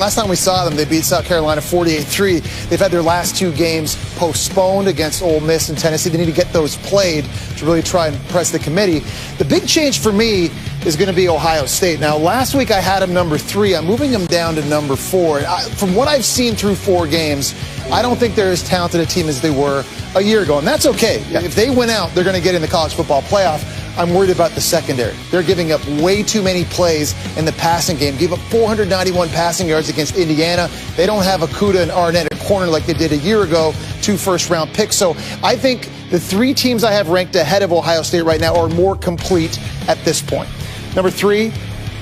Last time we saw them, they beat South Carolina 48-3. They've had their last two games postponed against Ole Miss and Tennessee. They need to get those played to really try and press the committee. The big change for me is going to be Ohio State. Now, last week I had them number 3. I'm moving them down to number 4. From what I've seen through 4 games, I don't think they're as talented a team as they were a year ago, and that's okay. Yeah. If they win out, they're going to get in the college football playoff. I'm worried about the secondary. They're giving up way too many plays in the passing game. Gave up 491 passing yards against Indiana. They don't have Okudah and Arnett at corner like they did a year ago, 2 first-round picks. So I think the 3 teams I have ranked ahead of Ohio State right now are more complete at this point. Number 3,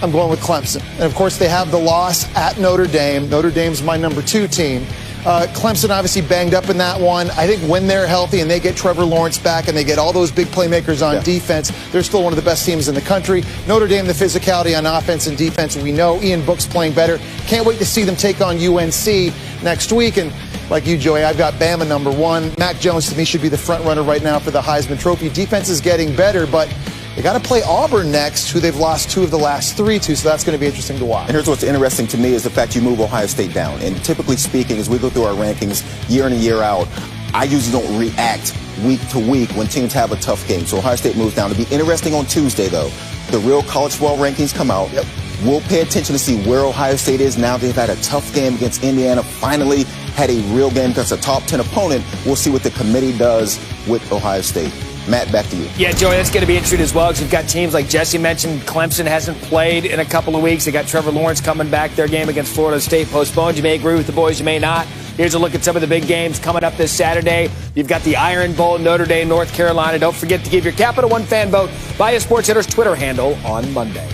I'm going with Clemson. And, of course, they have the loss at Notre Dame. Notre Dame's my number 2 team. Clemson obviously banged up in that one. I think when they're healthy and they get Trevor Lawrence back and they get all those big playmakers on defense, they're still one of the best teams in the country. Notre Dame, the physicality on offense and defense, we know. Ian Book's playing better. Can't wait to see them take on UNC next week. And like you, Joey, I've got Bama number 1. Mac Jones, to me, should be the front runner right now for the Heisman Trophy. Defense is getting better, but they got to play Auburn next, who they've lost 2 of the last 3 to, so that's going to be interesting to watch. And here's what's interesting to me is the fact you move Ohio State down. And typically speaking, as we go through our rankings year in and year out, I usually don't react week to week when teams have a tough game. So Ohio State moves down. It'll be interesting on Tuesday, though. The real college football rankings come out. Yep. We'll pay attention to see where Ohio State is now. They've had a tough game against Indiana, finally had a real game against a top 10 opponent. We'll see what the committee does with Ohio State. Matt, back to you. Yeah, Joey, that's going to be interesting as well because you've got teams like Jesse mentioned. Clemson hasn't played in a couple of weeks. They got Trevor Lawrence coming back. Their game against Florida State postponed. You may agree with the boys, you may not. Here's a look at some of the big games coming up this Saturday. You've got the Iron Bowl, Notre Dame, North Carolina. Don't forget to give your Capital One fan vote via SportsCenter's Twitter handle on Monday.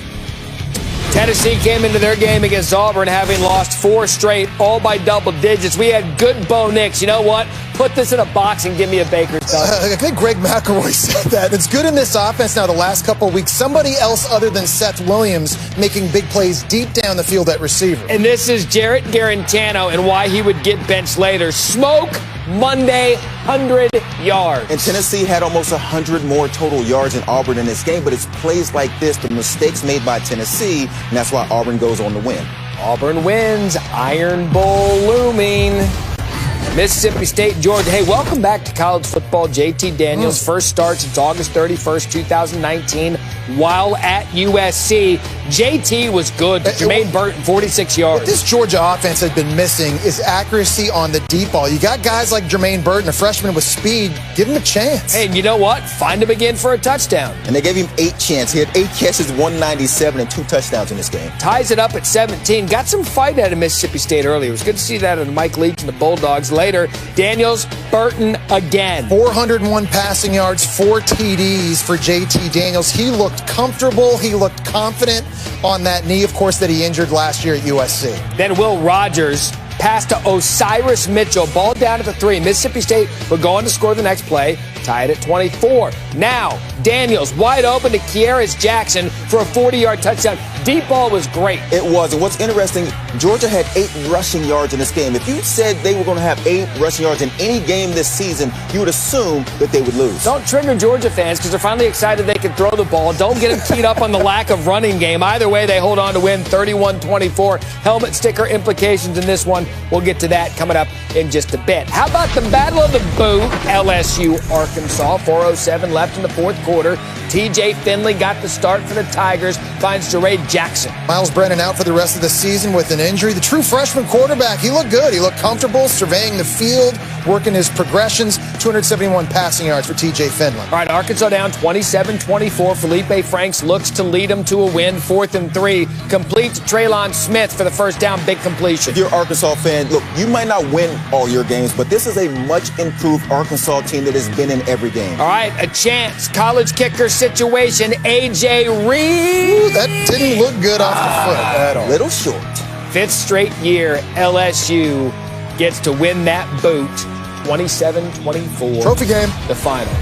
Tennessee came into their game against Auburn having lost 4 straight, all by double digits. We had good Bo Nix. You know what? Put this in a box and give me a Baker's dozen. I think Greg McElroy said that. It's good in this offense now the last couple of weeks. Somebody else other than Seth Williams making big plays deep down the field at receiver. And this is Jarrett Garantano and why he would get benched later. Smoke Monday, 100 yards. And Tennessee had almost 100 more total yards than Auburn in this game, but it's plays like this, the mistakes made by Tennessee, and that's why Auburn goes on to win. Auburn wins. Iron Bowl looming. Mississippi State, Georgia. Hey, welcome back to college football. JT Daniels, first start since August 31st, 2019, while at USC. JT was good. Jermaine Burton, 46 yards. What this Georgia offense has been missing is accuracy on the deep ball. You got guys like Jermaine Burton, a freshman with speed. Give him a chance. Hey, and you know what? Find him again for a touchdown. And they gave him 8 chances. He had 8 catches, 197, and 2 touchdowns in this game. Ties it up at 17. Got some fight out of Mississippi State earlier. It was good to see that in Mike Leach and the Bulldogs. Later, Daniels, Burton again. 401 passing yards, 4 TDs for JT Daniels. He looked comfortable. He looked confident on that knee, of course, that he injured last year at USC. Then Will Rogers pass to Osiris Mitchell. Ball down at the 3. Mississippi State would go on to score the next play, tied at 24. Now, Daniels wide open to Kearis Jackson for a 40-yard touchdown. Deep ball was great. It was. And what's interesting, Georgia had 8 rushing yards in this game. If you said they were going to have 8 rushing yards in any game this season, you would assume that they would lose. Don't trigger Georgia fans because they're finally excited they can throw the ball. Don't get them keyed up on the lack of running game. Either way, they hold on to win 31-24. Helmet sticker implications in this one. We'll get to that coming up in just a bit. How about the Battle of the Boot? LSU, Arkansas, 4:07 left in the 4th quarter. TJ Finley got the start for the Tigers, finds Jermaine Jackson. Miles Brennan out for the rest of the season with an injury. The true freshman quarterback, he looked good. He looked comfortable, surveying the field, working his progressions. 271 passing yards for TJ Finley. All right, Arkansas down 27-24. Felipe Franks looks to lead them to a win. 4th and 3. Complete to Traylon Smith for the first down, big completion. If you're an Arkansas fan, look, you might not win all your games, but this is a much improved Arkansas team that has been in every game. All right, a chance. College kicker situation. A.J. Reed. Ooh, that didn't look good off the foot at all. Little short. 5th straight year, LSU gets to win that boot. 27-24. Trophy game. The final.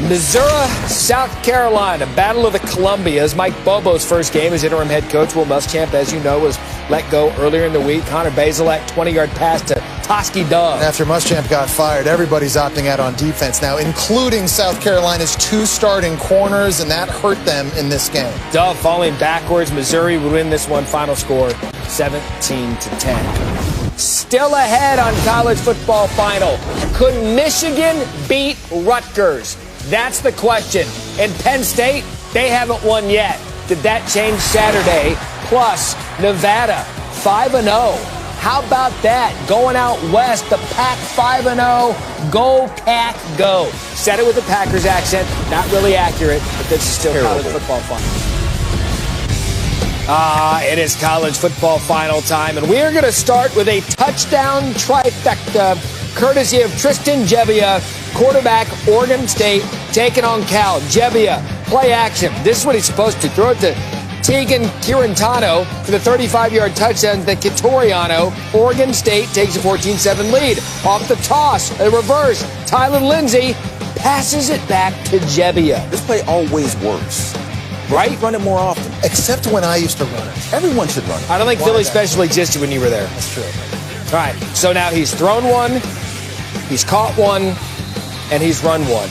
Missouri, South Carolina, Battle of the Columbias. Mike Bobo's first game as interim head coach. Will Muschamp, as you know, was let go earlier in the week. Connor Bazelak, 20-yard pass to Toski Dove. After Muschamp got fired, everybody's opting out on defense now, including South Carolina's 2 starting corners, and that hurt them in this game. Dove falling backwards. Missouri would win this one. Final score 17-10. Still ahead on college football final. Could Michigan beat Rutgers? That's the question. And Penn State, they haven't won yet. Did that change Saturday? Plus, Nevada, 5-0. How about that? Going out west, the Pack 5-0. Go, Pack, go. Said it with a Packers accent. Not really accurate, but this is still college football final. It is college football final time, and we are going to start with a touchdown trifecta, courtesy of Tristan Gebbia, quarterback, Oregon State, taking on Cal. Gebbia, play action. This is what he's supposed to throw it to Tegan Kirantano for the 35-yard touchdown to Kitoriano. Oregon State takes a 14-7 lead. Off the toss, a reverse. Tyler Lindsey passes it back to Gebbia. This play always works. Right? Run it more often. Except when I used to run it. Everyone should run it. I don't think Philly special existed when you were there. That's true. All right, so now he's thrown one, he's caught one, and he's run one.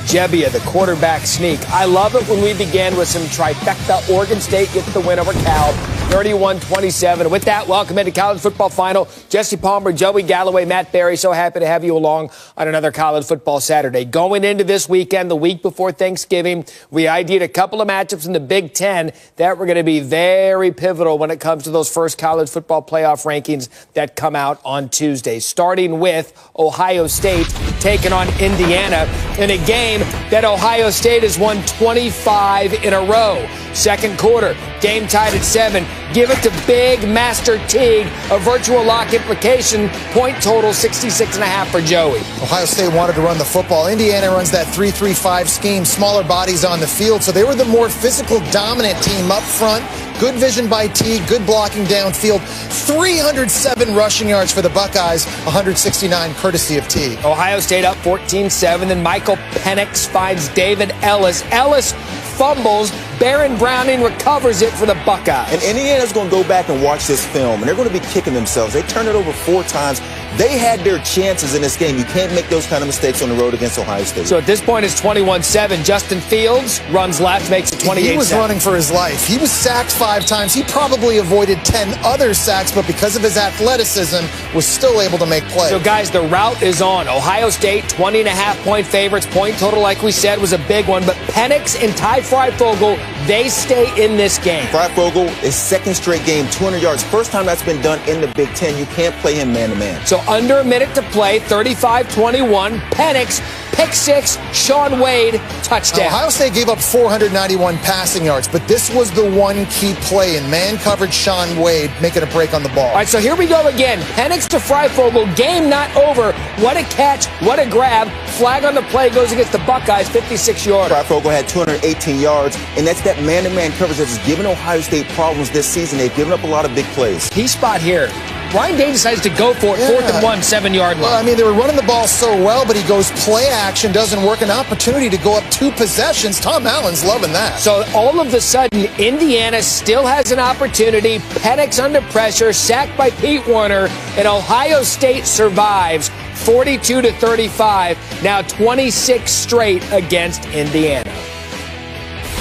Gebbia, the quarterback sneak. I love it when we began with some trifecta. Oregon State gets the win over Cal, 31-27. With that, welcome into college football final. Jesse Palmer, Joey Galloway, Matt Berry. So happy to have you along on another college football Saturday. Going into this weekend, the week before Thanksgiving, we ideated a couple of matchups in the Big Ten that were going to be very pivotal when it comes to those first college football playoff rankings that come out on Tuesday. Starting with Ohio State taking on Indiana in a game that Ohio State has won 25 in a row. Second quarter, game tied at 7. Give it to Big Master Teague. A virtual lock implication. Point total 66.5 for Joey. Ohio State wanted to run the football. Indiana runs that 3-3-5 scheme. Smaller bodies on the field, so they were the more physical, dominant team up front. Good vision by Teague. Good blocking downfield. 307 rushing yards for the Buckeyes. 169 courtesy of Teague. Ohio State up 14-7. Then Michael Penix finds David Ellis. Ellis fumbles. Baron Browning recovers it for the Buckeyes. And Indiana's going to go back and watch this film, and they're going to be kicking themselves. They turned it over 4 times. They had their chances in this game. You can't make those kind of mistakes on the road against Ohio State. So at this point, it's 21-7. Justin Fields runs left, makes it 28-7. He was running for his life. He was sacked 5 times. He probably avoided 10 other sacks, but because of his athleticism, was still able to make plays. So, guys, the route is on. Ohio State, 20.5-point favorites. Point total, like we said, was a big one. But Penix and Ty Freifogel, they stay in this game. Freifogel is second straight game, 200 yards. First time that's been done in the Big Ten. You can't play him man-to-man. So under a minute to play, 35-21. Penix, pick 6, Sean Wade, touchdown. Ohio State gave up 491 passing yards, but this was the one key play in man coverage. Sean Wade making a break on the ball. All right, so here we go again. Penix to Freifogel, game not over. What a catch, what a grab. Flag on the play goes against the Buckeyes, 56-yarder. Freifogel had 218 yards, and that's that man-to-man coverage that's given Ohio State problems this season. They've given up a lot of big plays. Key spot here. Ryan Day decides to go for it, 4th and 1, 7-yard line. Well, I mean, they were running the ball so well, but he goes play action, doesn't work. An opportunity to go up 2 possessions. Tom Allen's loving that. So all of a sudden, Indiana still has an opportunity. Penix under pressure, sacked by Pete Werner, and Ohio State survives 42-35. Now 26 straight against Indiana.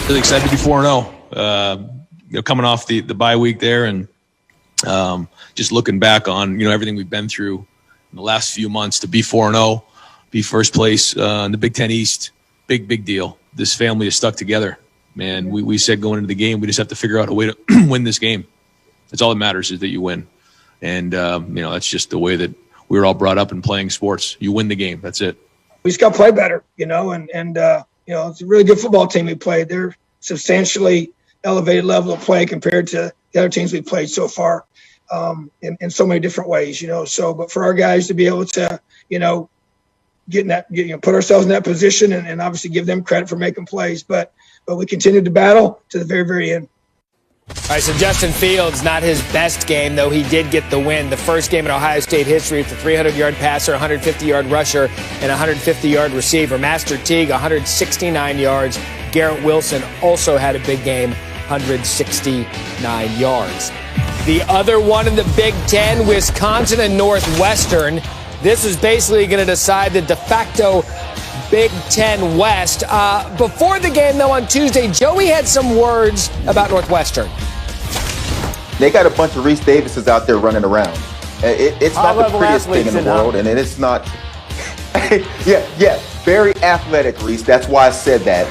Really excited to be 4-0. Coming off the bye week there, and just looking back on everything we've been through in the last few months, to be 4-0, be first place in the Big Ten East, big deal. This family is stuck together, man. We said going into the game, we just have to figure out a way to win this game. That's all that matters, is that you win, and that's just the way that we were all brought up in playing sports. You win the game, that's it. We just got to play better, and it's a really good football team we played. They're substantially elevated level of play compared to the other teams we played so far. In so many different ways, but for our guys to be able to, put ourselves in that position and obviously give them credit for making plays, but we continued to battle to the very, very end. All right, so Justin Fields, not his best game, though he did get the win. The first game in Ohio State history with a 300-yard passer, 150-yard rusher, and 150-yard receiver. Master Teague, 169 yards. Garrett Wilson also had a big game, 169 yards. The other one in the Big Ten, Wisconsin and Northwestern. This is basically going to decide the de facto Big Ten West. Before the game, though, on Tuesday, Joey had some words about Northwestern. They got a bunch of Reese Davises out there running around. It's not the prettiest thing in the world, and it's not. yeah, very athletic, Reese. That's why I said that.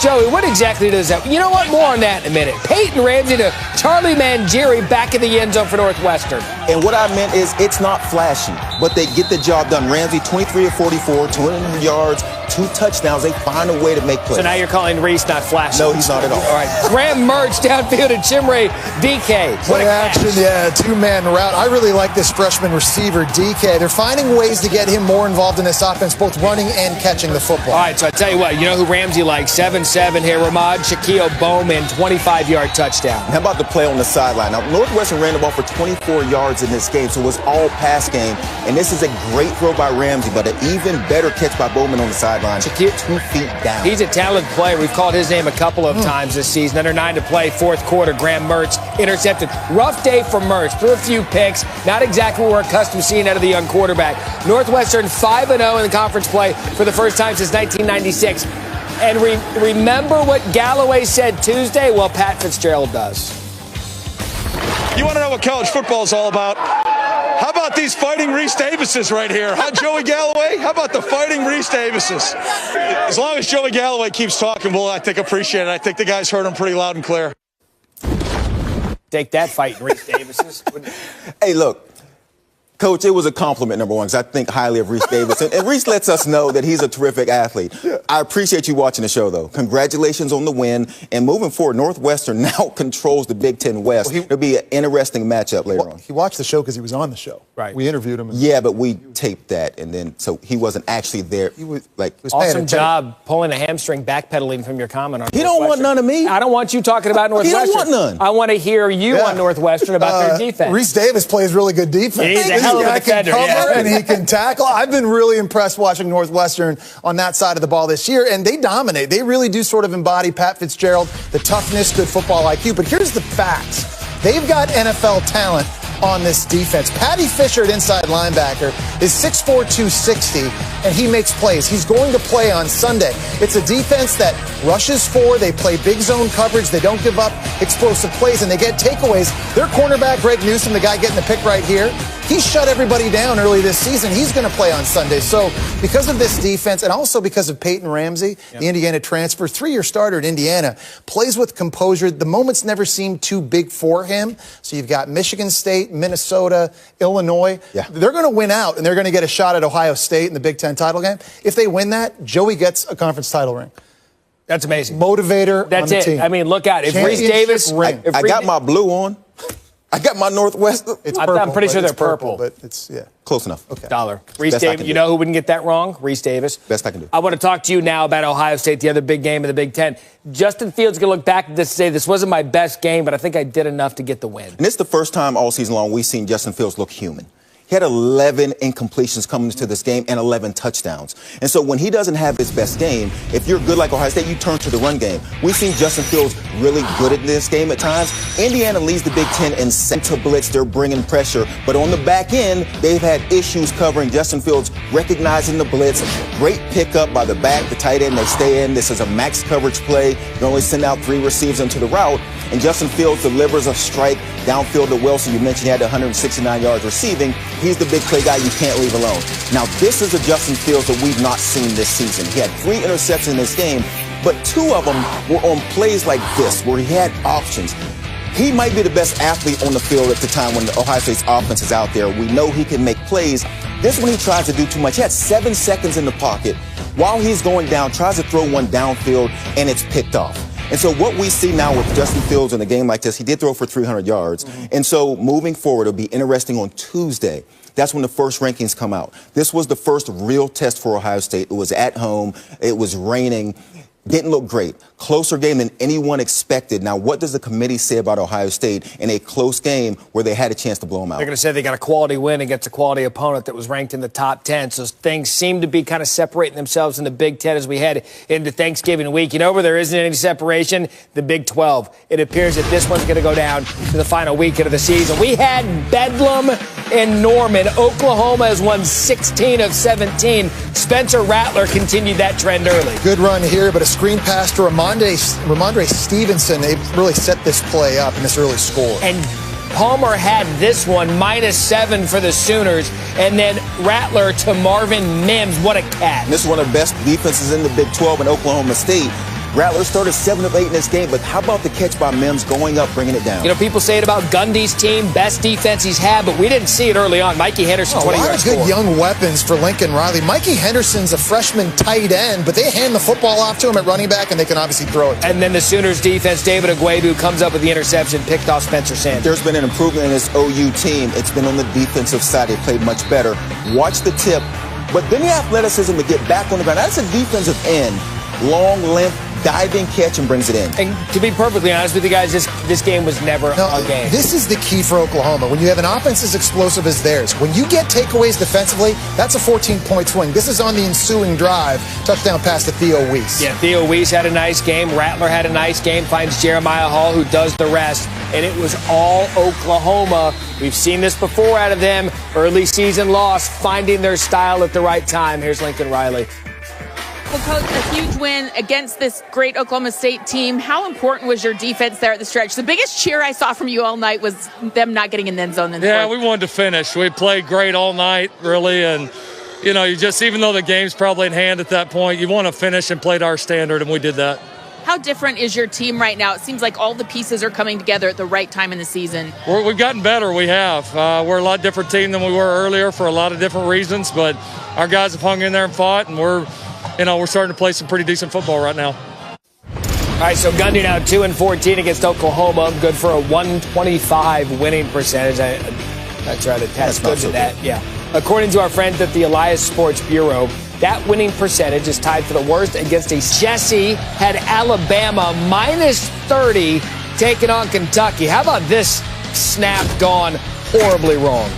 Joey, what exactly does that? You know what? More on that in a minute. Peyton Ramsey to Charlie Mangieri back in the end zone for Northwestern. And what I meant is it's not flashy, but they get the job done. Ramsey, 23 of 44, 200 yards, 2 touchdowns. They find a way to make plays. So now you're calling Reese not flashy? No, he's not at all. All right. Graham Mertz downfield to Chimere DK. What action, yeah, 2-man route. I really like this freshman receiver, DK. They're finding ways to get him more involved in this offense, both running and catching the football. All right, so I tell you what, you know who Ramsey likes? 7-7 here, Ramad Shaquille Bowman, 25-yard touchdown. How about the play on the sideline? Now, Northwestern ran the ball for 24 yards in this game, so it was all pass game. And this is a great throw by Ramsey, but an even better catch by Bowman on the sideline. Shaquille 2 feet down. He's a talented player. We've called his name a couple of times this season. Under 9 to play, fourth quarter. Graham Mertz intercepted. Rough day for Mertz. Threw a few picks. Not exactly what we're accustomed to seeing out of the young quarterback. Northwestern 5-0 in the conference play for the first time since 1996. And remember what Galloway said Tuesday? Well, Pat Fitzgerald does. You want to know what college football is all about? How about these fighting Reese Davises right here? Huh, Joey Galloway? How about the fighting Reese Davises? As long as Joey Galloway keeps talking, we'll, I think, appreciate it. I think the guys heard him pretty loud and clear. Take that, fighting Reese Davises. Hey, look. Coach, it was a compliment, number one, because I think highly of Reese Davis. And Reese lets us know that he's a terrific athlete. Yeah. I appreciate you watching the show, though. Congratulations on the win. And moving forward, Northwestern now controls the Big Ten West. Well, it'll be an interesting matchup later on. He watched the show because he was on the show. Right. We interviewed him. Yeah, but we taped that, and then so he wasn't actually there. He was like awesome job pulling a hamstring, backpedaling from your comment on He don't want none of me. I don't want you talking about Northwestern. He don't want none. I want to hear you on Northwestern about their defense. Reese Davis plays really good defense. He's a hell of a defender. And he can tackle. I've been really impressed watching Northwestern on that side of the ball this year, and they dominate. They really do sort of embody Pat Fitzgerald, the toughness, good football IQ. But here's the facts. They've got NFL talent on this defense. Patty Fisher at inside linebacker is 6'4", 260, and he makes plays. He's going to play on Sunday. It's a defense that rushes 4. They play big zone coverage. They don't give up explosive plays, and they get takeaways. Their cornerback, Greg Newsome, the guy getting the pick right here, he shut everybody down early this season. He's going to play on Sunday. So because of this defense and also because of Peyton Ramsey, the Indiana transfer, 3-year starter at Indiana, plays with composure. The moments never seem too big for him. So you've got Michigan State, Minnesota, Illinois. Yeah. They're going to win out, and they're going to get a shot at Ohio State in the Big Ten title game. If they win that, Joey gets a conference title ring. That's amazing. Motivator That's on the it. team. I mean, look out. If Reese Davis... I got my blue on. I got my Northwestern. It's purple, I'm pretty sure they're purple. But it's, close enough. Okay. Dollar. Reese Davis, you know who wouldn't get that wrong? Reese Davis. Best I can do. I want to talk to you now about Ohio State, the other big game of the Big Ten. Justin Fields going to look back at this and say, this wasn't my best game, but I think I did enough to get the win. And it's the first time all season long we've seen Justin Fields look human. He had 11 incompletions coming into this game and 11 touchdowns. And so when he doesn't have his best game, if you're good like Ohio State, you turn to the run game. We've seen Justin Fields really good at this game at times. Indiana leads the Big Ten in center blitz. They're bringing pressure. But on the back end, they've had issues covering. Justin Fields recognizing the blitz. Great pickup by the back, the tight end. They stay in. This is a max coverage play. You only send out 3 receivers into the route. And Justin Fields delivers a strike downfield to Wilson. You mentioned he had 169 yards receiving. He's the big play guy you can't leave alone. Now, this is a Justin Fields that we've not seen this season. He had 3 interceptions in this game, but 2 of them were on plays like this, where he had options. He might be the best athlete on the field at the time when the Ohio State's offense is out there. We know he can make plays. This one he tries to do too much. He had 7 seconds in the pocket. While he's going down, tries to throw one downfield, and it's picked off. And so what we see now with Justin Fields in a game like this, he did throw for 300 yards. And so moving forward, it'll be interesting on Tuesday. That's when the first rankings come out. This was the first real test for Ohio State. It was at home. It was raining. Didn't look great. Closer game than anyone expected. Now, what does the committee say about Ohio State in a close game where they had a chance to blow them out? They're going to say they got a quality win against a quality opponent that was ranked in the top 10. So things seem to be kind of separating themselves in the Big Ten as we head into Thanksgiving week. You know where there isn't any separation? The Big 12. It appears that this one's going to go down to the final weekend of the season. We had Bedlam in Norman. Oklahoma has won 16 of 17. Spencer Rattler continued that trend early. Good run here, but a screen pass to Ramondre Stevenson. They really set this play up in this early score. And Palmer had this one, -7 for the Sooners. And then Rattler to Marvin Mims. What a catch. This is one of the best defenses in the Big 12 in Oklahoma State. Rattler started 7 of 8 in this game, but how about the catch by Mims going up, bringing it down? You know, people say it about Gundy's team, best defense he's had, but we didn't see it early on. Mikey Henderson, 20 yards. A lot of good young weapons for Lincoln Riley. Mikey Henderson's a freshman tight end, but they hand the football off to him at running back, and they can obviously throw it. And then the Sooners defense, David Agwebu comes up with the interception, picked off Spencer Sanders. There's been an improvement in this OU team. It's been on the defensive side. They played much better. Watch the tip, but then the athleticism to get back on the ground. That's a defensive end. Long length, diving catch, and brings it in. And to be perfectly honest with you guys, this game was never a game. This is the key for Oklahoma. When you have an offense as explosive as theirs, when you get takeaways defensively, that's a 14-point swing. This is on the ensuing drive. Touchdown pass to Theo Weiss. Yeah, Theo Weiss had a nice game. Rattler had a nice game. Finds Jeremiah Hall, who does the rest. And it was all Oklahoma. We've seen this before out of them. Early season loss, finding their style at the right time. Here's Lincoln Riley. Well, Coach, a huge win against this great Oklahoma State team. How important was your defense there at the stretch? The biggest cheer I saw from you all night was them not getting in the end zone. Yeah, we wanted to finish. We played great all night, really, and you know, even though the game's probably in hand at that point, you want to finish and play to our standard, and we did that. How different is your team right now? It seems like all the pieces are coming together at the right time in the season. We've gotten better. We have. We're a lot different team than we were earlier for a lot of different reasons, but our guys have hung in there and fought, and we're starting to play some pretty decent football right now. All right, so Gundy now 2-14 against Oklahoma. Good for a 125 winning percentage. I try to test good to that. Yeah. According to our friends at the Elias Sports Bureau, that winning percentage is tied for the worst against a Jesse had Alabama -30 taking on Kentucky. How about this snap gone horribly wrong?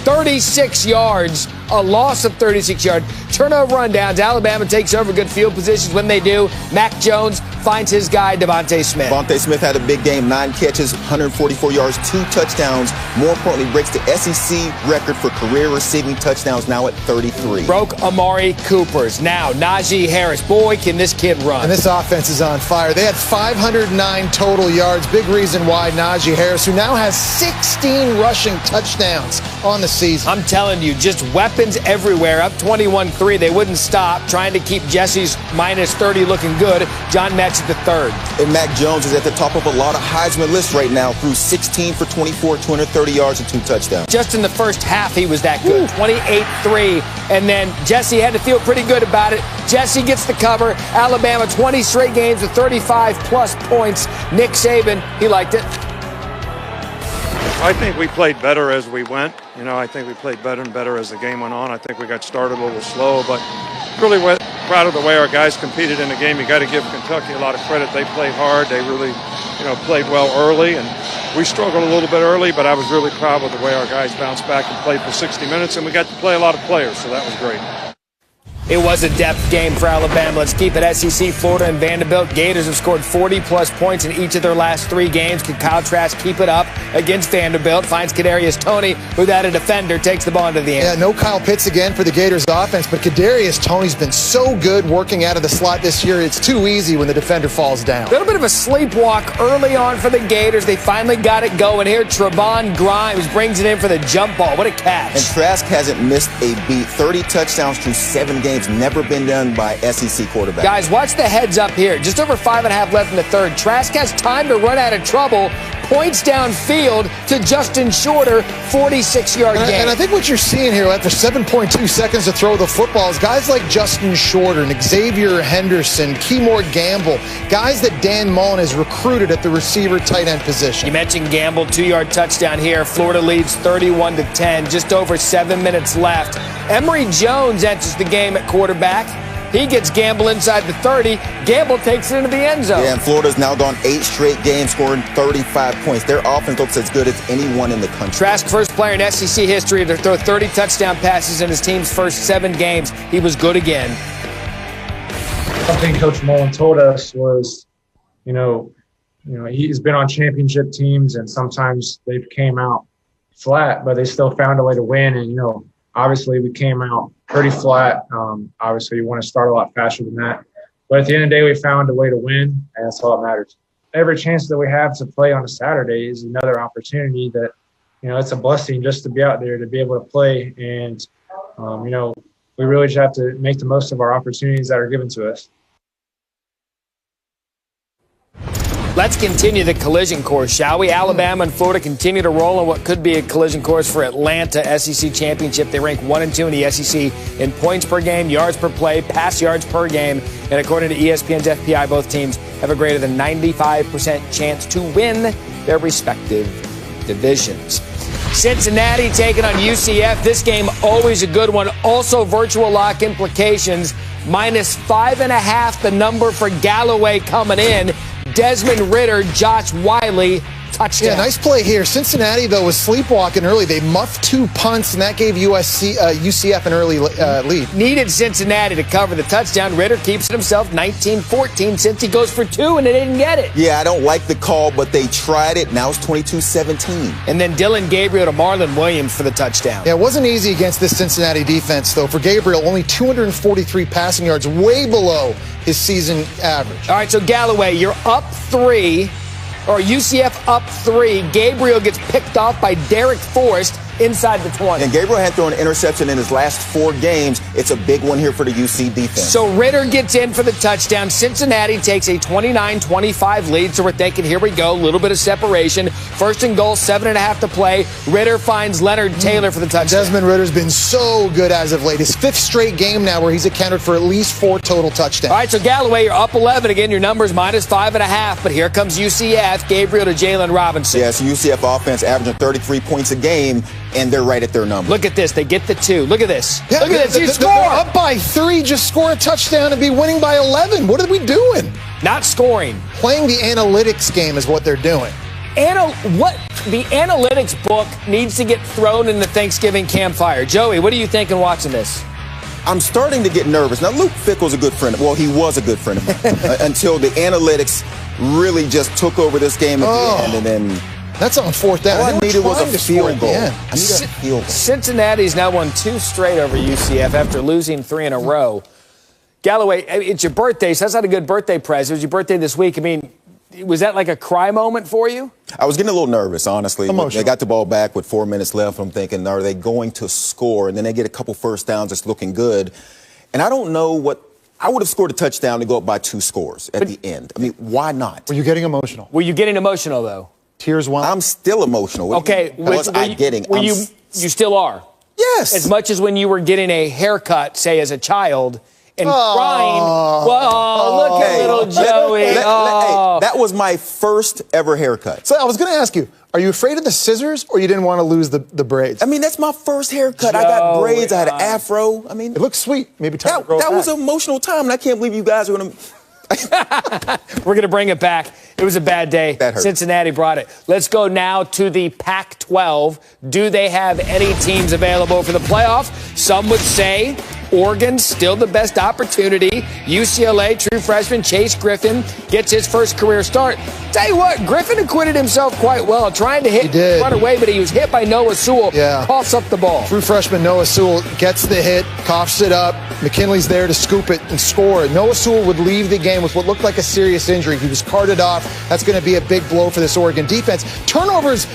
36 yards, a loss of 36 yards. Turnover on downs. Alabama takes over good field positions. When they do, Mac Jones finds his guy, Devontae Smith. Devontae Smith had a big game, 9 catches, 144 yards, 2 touchdowns. More importantly, breaks the SEC record for career receiving touchdowns, now at 33. Broke Amari Cooper's. Now, Najee Harris. Boy, can this kid run. And this offense is on fire. They had 509 total yards. Big reason why Najee Harris, who now has 16 rushing touchdowns on the season. I'm telling you, just weapons everywhere. Up 21-3. They wouldn't stop, trying to keep Jesse's -30 looking good. John Metchie the third. And Mac Jones is at the top of a lot of Heisman lists right now, through 16 for 24, 230 yards and 2 touchdowns. Just in the first half, he was that good. 28-3. And then Jesse had to feel pretty good about it. Jesse gets the cover. Alabama 20 straight games with 35-plus points. Nick Saban, he liked it. I think we played better as we went. I think we played better and better as the game went on. I think we got started a little slow, but really proud of the way our guys competed in the game. You got to give Kentucky a lot of credit. They played hard. They really, played well early, and we struggled a little bit early, but I was really proud of the way our guys bounced back and played for 60 minutes, and we got to play a lot of players, so that was great. It was a depth game for Alabama. Let's keep it SEC, Florida, and Vanderbilt. Gators have scored 40-plus points in each of their last 3 games. Could Kyle Trask keep it up against Vanderbilt? Finds Kadarius Toney, without a defender, takes the ball into the end. Yeah, no Kyle Pitts again for the Gators offense, but Kadarius Toney's been so good working out of the slot this year. It's too easy when the defender falls down. A little bit of a sleepwalk early on for the Gators. They finally got it going here. Trevon Grimes brings it in for the jump ball. What a catch. And Trask hasn't missed a beat. 30 touchdowns through 7 games. Never been done by SEC quarterback. Guys, watch the heads up here. Just over 5.5 left in the third. Trask has time to run out of trouble. Points downfield to Justin Shorter, 46-yard gain. And I think what you're seeing here after 7.2 seconds to throw the football is guys like Justin Shorter and Xavier Henderson, Keymore Gamble, guys that Dan Mullen has recruited at the receiver tight end position. You mentioned Gamble, 2-yard touchdown here. Florida leads 31-10, just over 7 minutes left. Emory Jones enters the game at quarterback. He gets Gamble inside the 30. Gamble takes it into the end zone. Yeah, and Florida's now gone 8 straight games, scoring 35 points. Their offense looks as good as anyone in the country. Trask, first player in SEC history to throw 30 touchdown passes in his team's first 7 games. He was good again. Something Coach Mullen told us was, he's been on championship teams, and sometimes they came out flat, but they still found a way to win. And, obviously we came out pretty flat. Obviously you want to start a lot faster than that. But at the end of the day, we found a way to win, and that's all that matters. Every chance that we have to play on a Saturday is another opportunity that, it's a blessing just to be out there, to be able to play. And, we really just have to make the most of our opportunities that are given to us. Let's continue the collision course, shall we? Alabama and Florida continue to roll on what could be a collision course for Atlanta SEC championship. They rank 1 and 2 in the SEC in points per game, yards per play, pass yards per game. And according to ESPN's FPI, both teams have a greater than 95% chance to win their respective divisions. Cincinnati taking on UCF. This game always a good one. Also virtual lock implications. -5.5 the number for Galloway coming in. Desmond Ritter, Josh Wiley, touchdown. Yeah, nice play here. Cincinnati, though, was sleepwalking early. They muffed 2 punts, and that gave UCF an early lead. Needed Cincinnati to cover the touchdown. Ritter keeps it himself 19-14 since he goes for 2, and they didn't get it. Yeah, I don't like the call, but they tried it. Now it's 22-17. And then Dylan Gabriel to Marlon Williams for the touchdown. Yeah, it wasn't easy against this Cincinnati defense, though. For Gabriel, only 243 passing yards, way below his season average. All right, so Galloway, you're up 3. Or UCF up 3. Gabriel gets picked off by Derek Forrest inside the 20. And Gabriel had thrown an interception in his last 4 games. It's a big one here for the UC defense. So Ritter gets in for the touchdown. Cincinnati takes a 29-25 lead. So we're thinking, here we go, a little bit of separation. 1st and goal, 7.5 to play. Ritter finds Leonard Taylor for the touchdown. Desmond Ritter's been so good as of late. His 5th straight game now where he's accounted for at least 4 total touchdowns. All right, so Galloway, you're up 11 again. Your number's -5.5. But here comes UCF. Gabriel to Jalen Robinson. Yes, UCF offense averaging 33 points a game, and they're right at their number. Look at this. They get the 2. Look at this. Yeah, look at this. You score. They're up by 3. Just score a touchdown and be winning by 11. What are we doing? Not scoring. Playing the analytics game is what they're doing. The analytics book needs to get thrown in the Thanksgiving campfire. Joey, what are you thinking watching this? I'm starting to get nervous. Now, Luke Fickell's a good friend. Well, he was a good friend of mine until the analytics really just took over this game at the end, and then that's on 4th down. All I needed was a field goal. I needed a field goal. Cincinnati's now won 2 straight over UCF after losing 3 in a row. Galloway, it's your birthday, so that's not a good birthday present. It was your birthday this week. I mean, was that like a cry moment for you? I was getting a little nervous, honestly. Emotional. They got the ball back with 4 minutes left. I'm thinking, are they going to score? And then they get a couple first downs. It's looking good. And I don't know what – I would have scored a touchdown to go up by 2 scores at the end. I mean, why not? Were you getting emotional? Were you getting emotional, though? Tears well? I'm still emotional. Okay. You still are? Yes. As much as when you were getting a haircut, say, as a child – and crying. Whoa, look at little Joey. That was my first ever haircut. So I was going to ask you, are you afraid of the scissors or you didn't want to lose the braids? I mean, that's my first haircut. I got braids. I had an afro. I mean, it looks sweet. Maybe time to grow that back. was an emotional time, and I can't believe you guys are going to... We're going to bring it back. It was a bad day. That hurt. Cincinnati brought it. Let's go now to the Pac-12. Do they have any teams available for the playoff? Some would say Oregon's still the best opportunity. UCLA, true freshman Chase Griffin gets his first career start. Tell you what, Griffin acquitted himself quite well, trying to run away, but he was hit by Noah Sewell. Yeah. Coughs up the ball. True freshman Noah Sewell gets the hit, coughs it up. McKinley's there to scoop it and score. Noah Sewell would leave the game with what looked like a serious injury. He was carted off. That's going to be a big blow for this Oregon defense. Turnovers,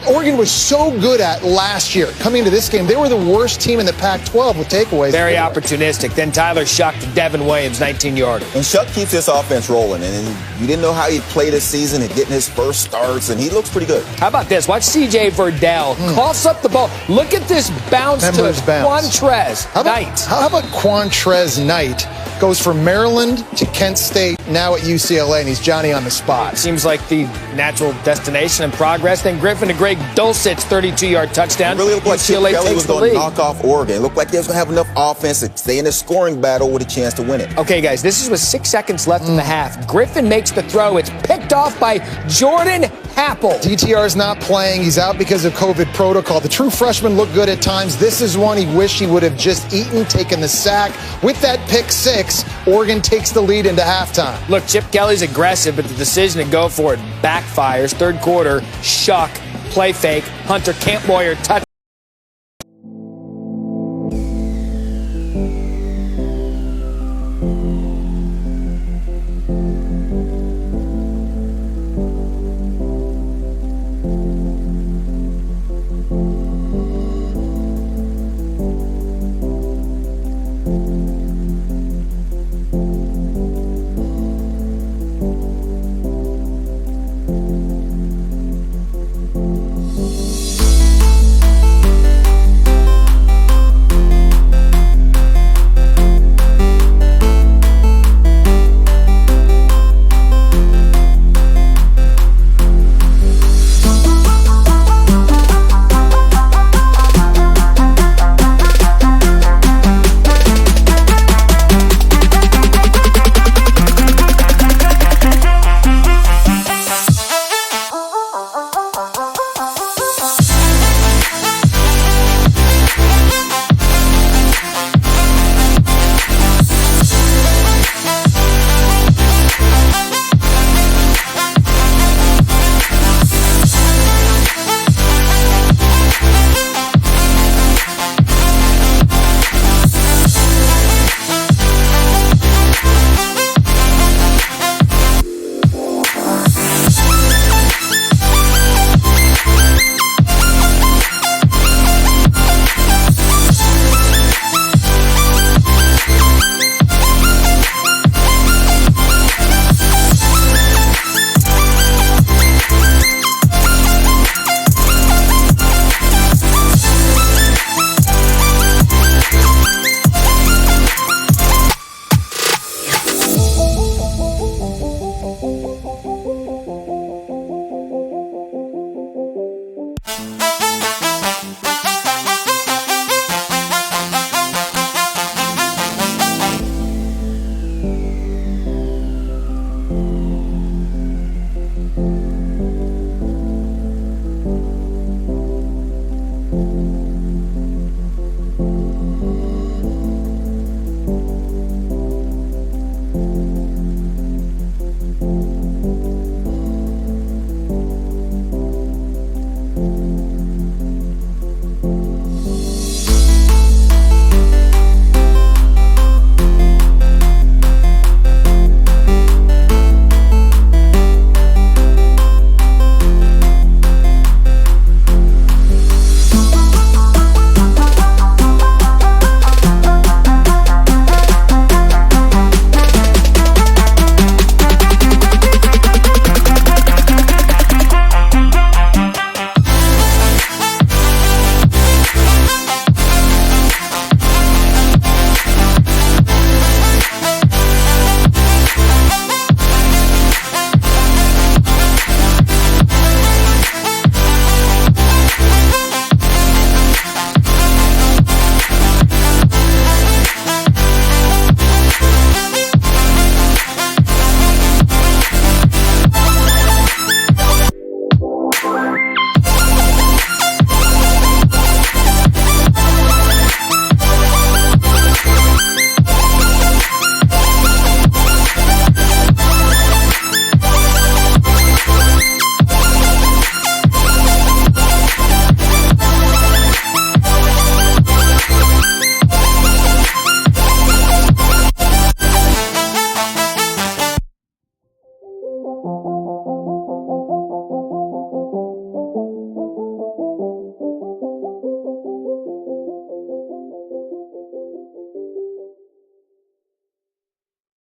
Oregon was so good at last year. Coming into this game, they were the worst team in the Pac-12 with takeaways. Very opportunistic. Then Tyler Shuck to Devin Williams, 19-yarder. And Shuck keeps this offense rolling. And you didn't know how he'd play this season and getting his first starts, and he looks pretty good. How about this? Watch C.J. Verdell. Coughs up the ball. Look at this bounce to Quantrez Knight. How about Quantrez Knight? Goes from Maryland to Kent State, now at UCLA, and he's Johnny on the spot. Seems like the natural destination and progress. Then Griffin to Greg Dulcich, 32-yard touchdown. It really looked like Chip UCLA Kelly takes was the going lead. to knock off Oregon. It looked like they was going to have enough offense to stay in the scoring battle with a chance to win it. Okay, guys, this is with 6 seconds left in the half. Griffin makes the throw. It's picked off by Jordan Happel. DTR's not playing. He's out because of COVID protocol. The true freshman looked good at times. This is one he wished he would have just eaten, taken the sack. With that pick 6, Oregon takes the lead into halftime. Look, Chip Kelly's aggressive, but the decision to go for it backfires. Third quarter, Shuck play fake. Hunter Kampmoyer touchdown.